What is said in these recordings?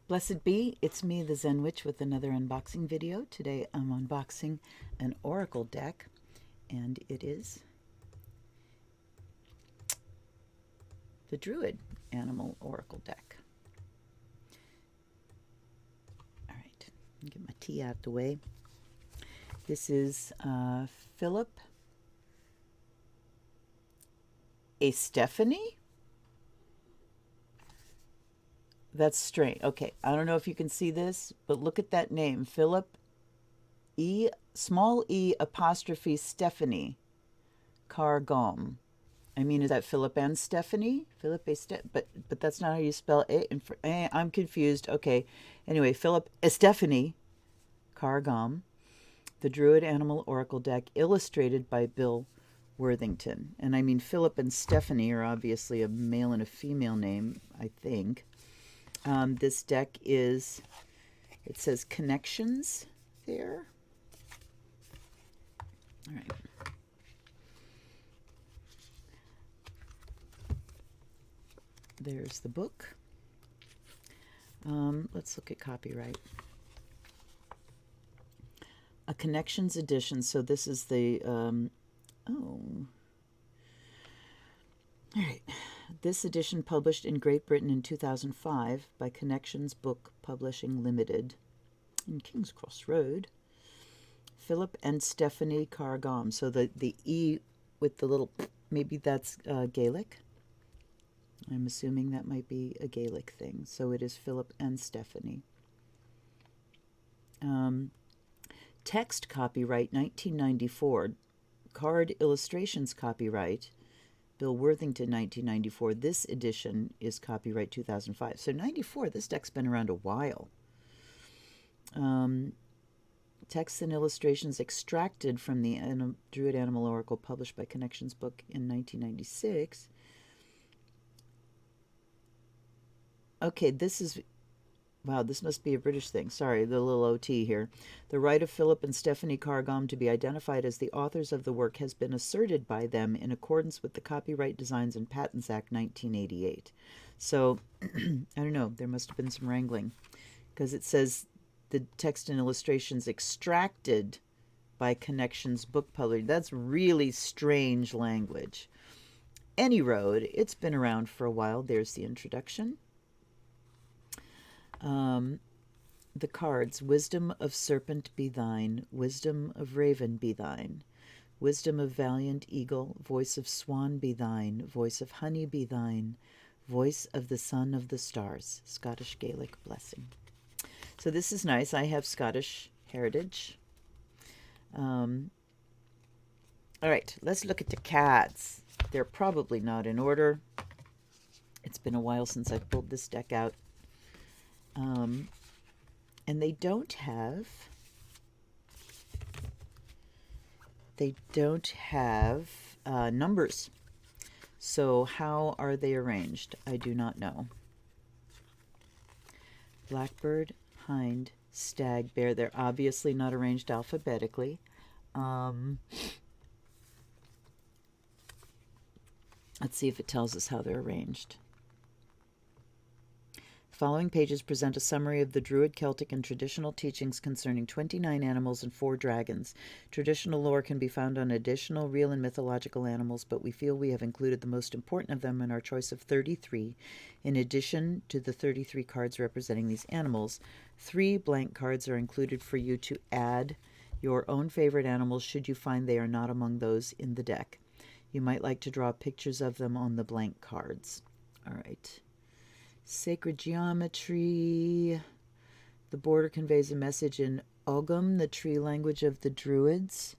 Blessed be, it's me, the Zen Witch, with another unboxing video. Today I'm unboxing an oracle deck, and it is the Druid Animal Oracle deck. All right, get my tea out the way. This is Philip A. Stephanie? That's strange. Okay, I don't know if you can see this, but look at that name. Philip E. small e apostrophe Stephanie Carr-Gromm. I mean, is that Philip and Stephanie? Philip A. But that's not how you spell it. I'm confused. Okay. Anyway, Philip Stephanie Carr-Gromm, the Druid Animal Oracle deck, illustrated by Bill Worthington. And I mean, Philip and Stephanie are obviously a male and a female name, I think. This deck is, it says connections there. All right. There's the book. Let's look at copyright. A Connections edition. So this is the, oh. All right. This edition published in Great Britain in 2005 by Connections Book Publishing Limited in King's Cross Road. Philip and Stephanie Carr-Gromm. So the E with the little, maybe that's Gaelic. I'm assuming that might be a Gaelic thing. So it is Philip and Stephanie. Text copyright 1994. Card illustrations copyright Bill Worthington 1994. This edition is copyright 2005. So 94, this deck's been around a while. Texts and illustrations extracted from the Druid Animal Oracle published by Connections Book in 1996. Okay, this is, wow, this must be a British thing. Sorry, the little OT here. The right of Philip and Stephanie Carr-Gromm to be identified as the authors of the work has been asserted by them in accordance with the Copyright Designs and Patents Act 1988. So, I don't know, there must have been some wrangling, because it says the text and illustrations extracted by Connections Book Publishing. That's really strange language. Any road, it's been around for a while. There's the introduction. The cards: Wisdom of Serpent be thine, Wisdom of Raven be thine, Wisdom of Valiant Eagle, Voice of Swan be thine, Voice of Honey be thine, Voice of the Son of the Stars. Scottish Gaelic blessing. So this is nice. I have Scottish heritage. All right, let's look at the cards. They're probably not in order. It's been a while since I pulled this deck out. And they don't have numbers. So how are they arranged? I do not know. Blackbird, hind, stag, bear. They're obviously not arranged alphabetically. Let's see if it tells us how they're arranged. The following pages present a summary of the Druid, Celtic, and traditional teachings concerning 29 animals and 4 dragons. Traditional lore can be found on additional real and mythological animals, but we feel we have included the most important of them in our choice of 33. In addition to the 33 cards representing these animals, 3 blank cards are included for you to add your own favorite animals should you find they are not among those in the deck. You might like to draw pictures of them on the blank cards. All right. Sacred geometry. The border conveys a message in Ogham, the tree language of the Druids.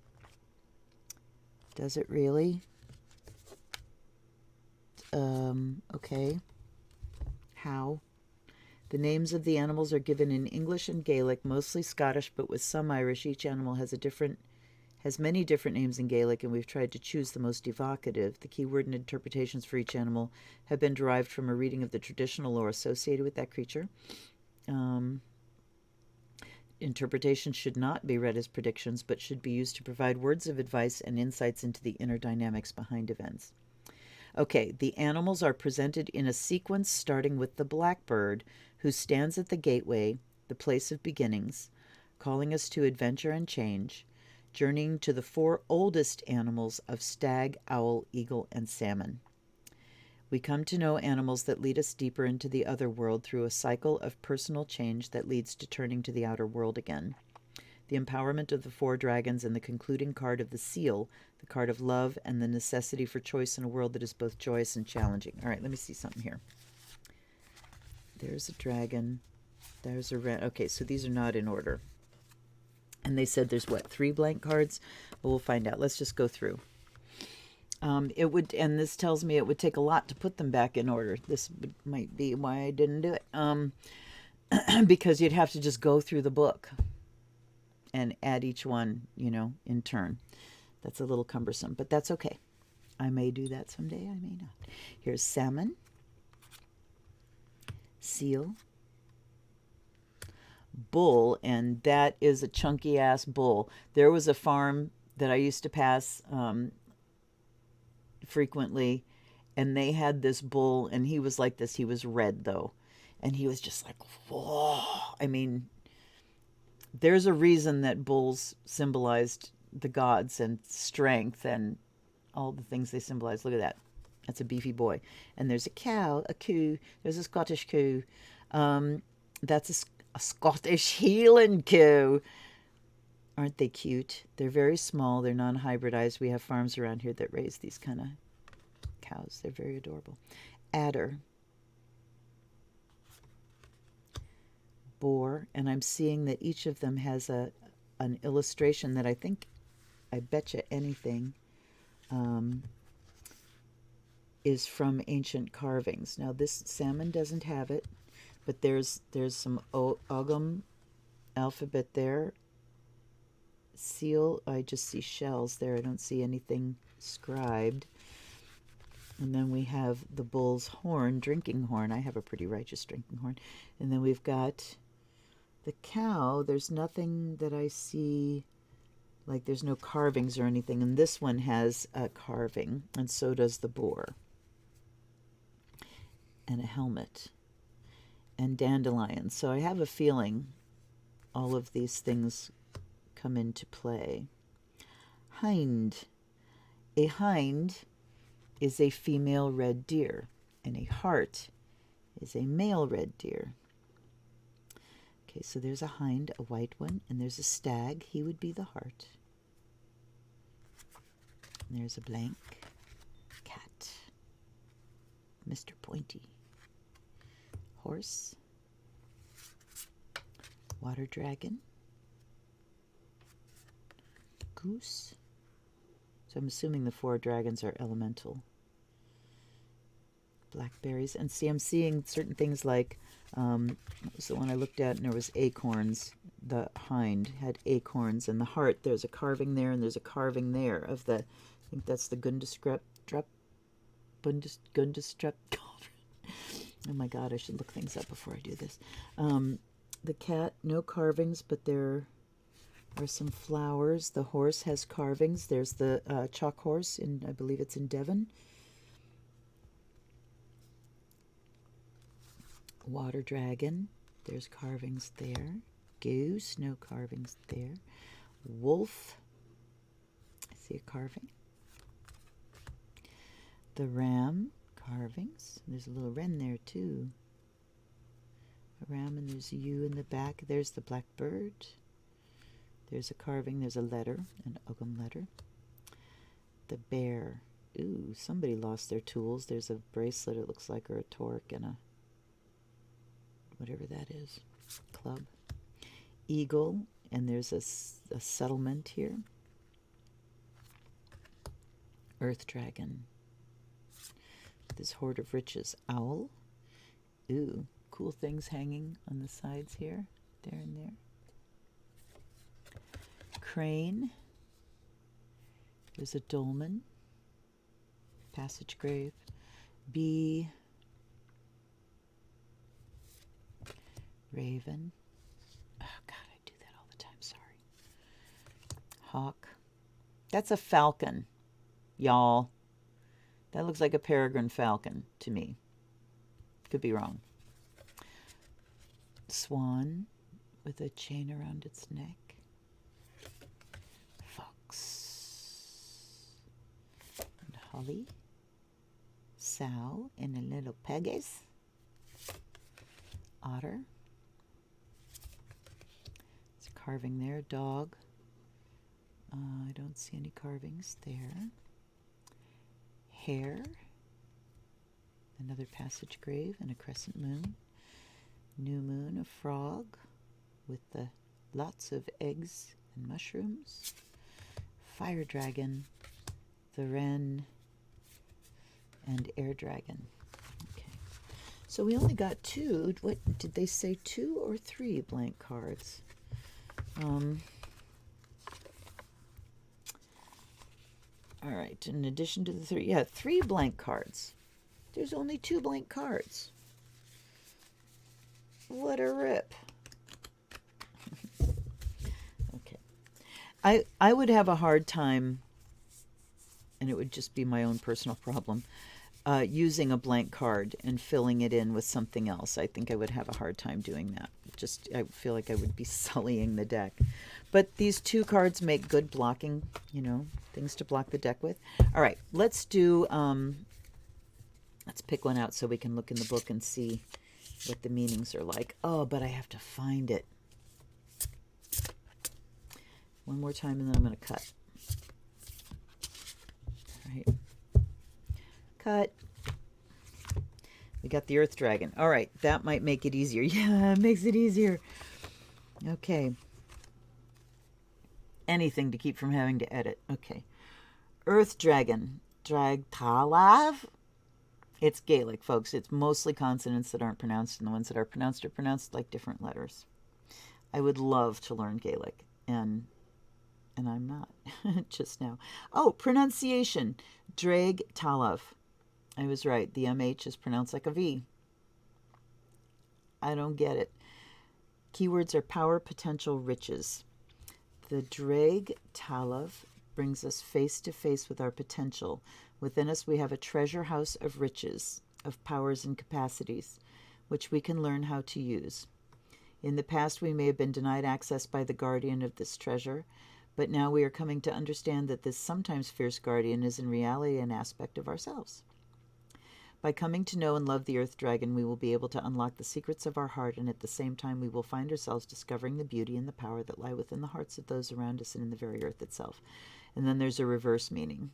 Does it really? Okay. How? The names of the animals are given in English and Gaelic, mostly Scottish, but with some Irish. Each animal has many different names in Gaelic, and we've tried to choose the most evocative. The keyword and interpretations for each animal have been derived from a reading of the traditional lore associated with that creature. Interpretations should not be read as predictions, but should be used to provide words of advice and insights into the inner dynamics behind events. Okay, the animals are presented in a sequence starting with the blackbird, who stands at the gateway, the place of beginnings, calling us to adventure and change, journeying to the four oldest animals of stag, owl, eagle, and salmon. We come to know animals that lead us deeper into the other world through a cycle of personal change that leads to turning to the outer world again. The empowerment of the four dragons and the concluding card of the seal, the card of love, and the necessity for choice in a world that is both joyous and challenging. All right, let me see something here. There's a dragon. There's a red. Okay, so these are not in order. And they said there's what, 3 blank cards? Well, we'll find out. Let's just go through. It would, and this tells me it would take a lot to put them back in order. This might be why I didn't do it. Because you'd have to just go through the book and add each one, in turn. That's a little cumbersome, but that's okay. I may do that someday, I may not. Here's salmon, seal, bull, and that is a chunky ass bull. There was a farm that I used to pass frequently, and they had this bull, and he was like this. He was red though, and he was just like, whoa. I mean, there's a reason that bulls symbolized the gods and strength and all the things they symbolize. Look at that. That's a beefy boy. And there's a cow, a coo. There's a Scottish coo. That's a Scottish Highland coo. Aren't they cute? They're very small. They're non-hybridized. We have farms around here that raise these kind of cows. They're very adorable. Adder. Boar. And I'm seeing that each of them has an illustration that I bet you anything, is from ancient carvings. Now this salmon doesn't have it, but there's some Ogham alphabet there. Seal, I just see shells there. I don't see anything scribed. And then we have the bull's horn, drinking horn. I have a pretty righteous drinking horn. And then we've got the cow. There's nothing that I see, like there's no carvings or anything. And this one has a carving, and so does the boar. And a helmet. And dandelions. So I have a feeling all of these things come into play. Hind. A hind is a female red deer, and a hart is a male red deer. Okay, so there's a hind, a white one, and there's a stag. He would be the hart. And there's a blank cat. Mr. Pointy. Horse. Water dragon. Goose. So I'm assuming the 4 dragons are elemental. Blackberries. And see, I'm seeing certain things like, what was the one I looked at, and there was acorns. The hind had acorns, and the heart, there's a carving there, and there's a carving there of the, I think that's the Gundestrup. Oh my God, I should look things up before I do this. The cat, no carvings, but there are some flowers. The horse has carvings. There's the chalk horse, I believe it's in Devon. Water dragon, there's carvings there. Goose, no carvings there. Wolf, I see a carving. The ram, carvings. There's a little wren there too. A ram, and there's a U in the back. There's the blackbird. There's a carving. There's a letter, an Ogham letter. The bear. Ooh, somebody lost their tools. There's a bracelet, it looks like, or a torque, and a whatever that is, club. Eagle, and there's a settlement here. Earth dragon. This hoard of riches. Owl. Ooh, cool things hanging on the sides here, there and there. Crane. There's a dolmen. Passage grave. Bee. Raven. Oh God, I do that all the time, sorry. Hawk. That's a falcon, y'all. That looks like a peregrine falcon to me. Could be wrong. Swan with a chain around its neck. Fox. And holly. Sow and a little pegasus. Otter. There's a carving there. Dog. I don't see any carvings there. Hare. Another passage grave and a crescent moon. New moon, a frog with the lots of eggs and mushrooms. Fire dragon, the wren, and air dragon. Okay, so we only got 2. What did they say? 2 or 3 blank cards? All right, in addition to the 3, yeah, 3 blank cards. There's only 2 blank cards. What a rip. Okay. I would have a hard time, and it would just be my own personal problem, using a blank card and filling it in with something else. I think I would have a hard time doing that. I feel like I would be sullying the deck. But these 2 cards make good blocking, things to block the deck with. All right, let's do, let's pick one out so we can look in the book and see what the meanings are like. Oh, but I have to find it. One more time and then I'm going to cut. All right. Cut. We got the Earth Dragon. All right, that might make it easier. Yeah, it makes it easier. Okay. Anything to keep from having to edit. Okay. Earth Dragon. Dragtalav. It's Gaelic, folks. It's mostly consonants that aren't pronounced, and the ones that are pronounced like different letters. I would love to learn Gaelic, and I'm not just now. Oh, pronunciation. Drag Talav. I was right. The MH is pronounced like a V. I don't get it. Keywords are power, potential, riches. The Drag Talav brings us face to face with our potential. Within us we have a treasure house of riches, of powers and capacities, which we can learn how to use. In the past we may have been denied access by the guardian of this treasure, but now we are coming to understand that this sometimes fierce guardian is in reality an aspect of ourselves. By coming to know and love the Earth Dragon, we will be able to unlock the secrets of our heart, and at the same time we will find ourselves discovering the beauty and the power that lie within the hearts of those around us and in the very earth itself. And then there's a reverse meaning.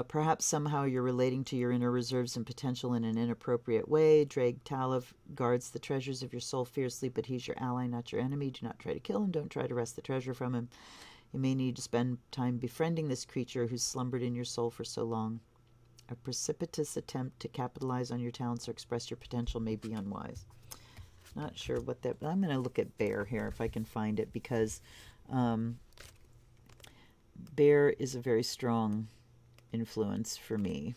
Perhaps somehow you're relating to your inner reserves and potential in an inappropriate way. Drag Talav guards the treasures of your soul fiercely, but he's your ally, not your enemy. Do not try to kill him. Don't try to wrest the treasure from him. You may need to spend time befriending this creature who's slumbered in your soul for so long. A precipitous attempt to capitalize on your talents or express your potential may be unwise. Not sure what that... But I'm going to look at bear here if I can find it, because bear is a very strong influence for me,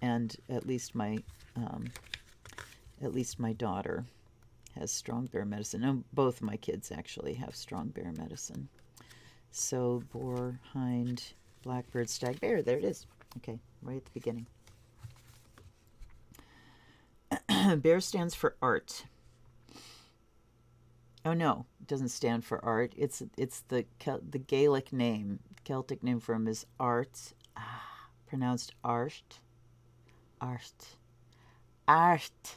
and at least my daughter has strong bear medicine. No, both my kids actually have strong bear medicine. So boar, hind, blackbird, stag, bear. There it is. Okay, right at the beginning. Bear stands for art. Oh no, it doesn't stand for art. It's the Gaelic name. Celtic name for him is Art. Pronounced Arsht. Arsht. Arsht.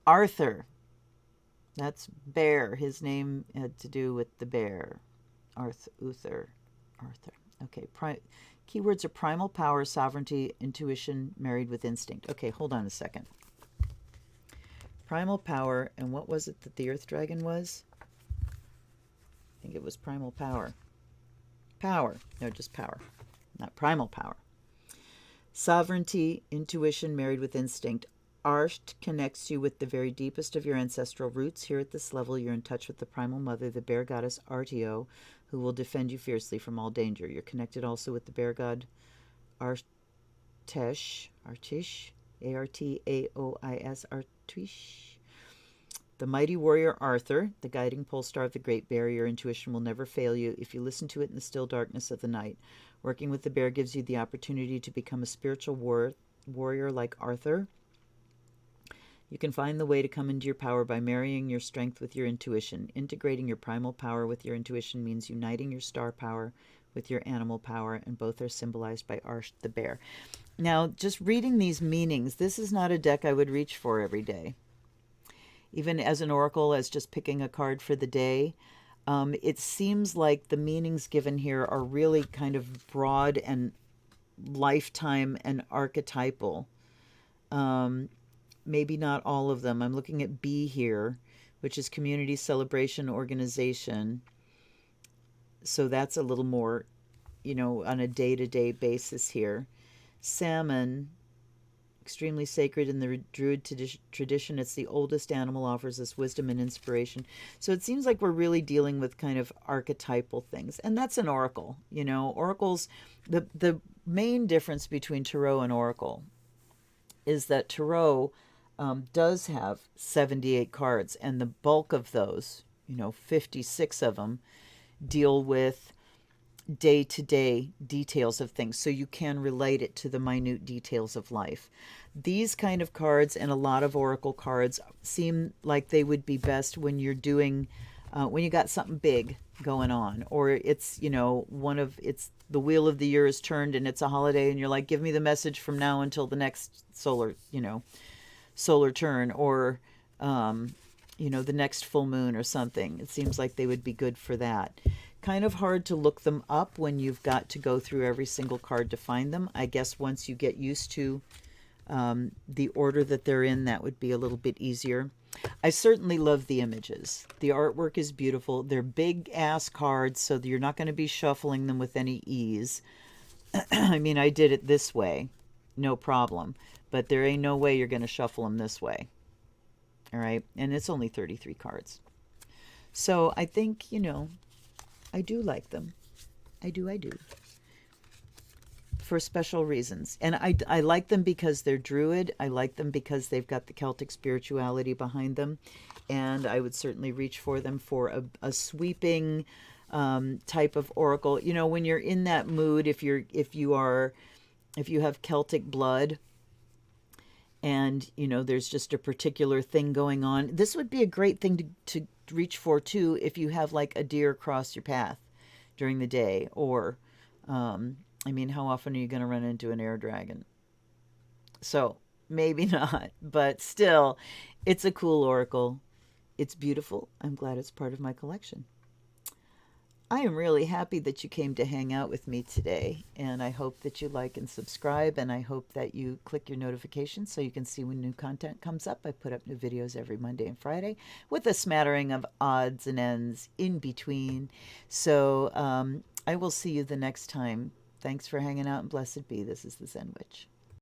Arthur. That's bear. His name had to do with the bear. Arthur. Okay. Keywords are primal power, sovereignty, intuition, married with instinct. Okay, hold on a second. Primal power, and what was it that the Earth Dragon was? I think it was primal power. Power. No, just power. Not primal power. Sovereignty, intuition, married with instinct. Arsht connects you with the very deepest of your ancestral roots. Here at this level, you're in touch with the primal mother, the bear goddess Artio, who will defend you fiercely from all danger. You're connected also with the bear god Artish, A-R-T-A-O-I-S, Artish, The mighty warrior Arthur, the guiding pole star of the Great Bear, your intuition will never fail you if you listen to it in the still darkness of the night. Working with the bear gives you the opportunity to become a spiritual warrior like Arthur. You can find the way to come into your power by marrying your strength with your intuition. Integrating your primal power with your intuition means uniting your star power with your animal power, and both are symbolized by Arsh the bear. Now, just reading these meanings, this is not a deck I would reach for every day. Even as an oracle, as just picking a card for the day, it seems like the meanings given here are really kind of broad and lifetime and archetypal. Maybe not all of them. I'm looking at B here, which is community celebration organization. So that's a little more, on a day-to-day basis here. Salmon, extremely sacred in the Druid tradition. It's the oldest animal, offers us wisdom and inspiration. So it seems like we're really dealing with kind of archetypal things. And that's an oracle. Oracles, the main difference between tarot and oracle is that tarot does have 78 cards, and the bulk of those, 56 of them, deal with day-to-day details of things, so you can relate it to the minute details of life. These kind of cards and a lot of oracle cards seem like they would be best when you're doing, when you got something big going on, or it's, it's the wheel of the year is turned and it's a holiday and you're like, give me the message from now until the next solar turn, or the next full moon or something. It seems like they would be good for that. Kind of hard to look them up when you've got to go through every single card to find them. I guess once you get used to the order that they're in, that would be a little bit easier. I certainly love the images. The artwork is beautiful. They're big ass cards, so you're not going to be shuffling them with any ease. I mean, I did it this way, no problem. But there ain't no way you're going to shuffle them this way. All right? And it's only 33 cards. So I think, I do like them. I do. For special reasons. And I like them because they're Druid. I like them because they've got the Celtic spirituality behind them. And I would certainly reach for them for a sweeping type of oracle. When you're in that mood, if you have Celtic blood, and there's just a particular thing going on, this would be a great thing to reach for too, if you have like a deer cross your path during the day, or how often are you going to run into an air dragon? So maybe not, but still, it's a cool oracle. It's beautiful. I'm glad it's part of my collection. I am really happy that you came to hang out with me today, and I hope that you like and subscribe, and I hope that you click your notifications so you can see when new content comes up. I put up new videos every Monday and Friday with a smattering of odds and ends in between. So I will see you the next time. Thanks for hanging out, and blessed be. This is the Zen Witch.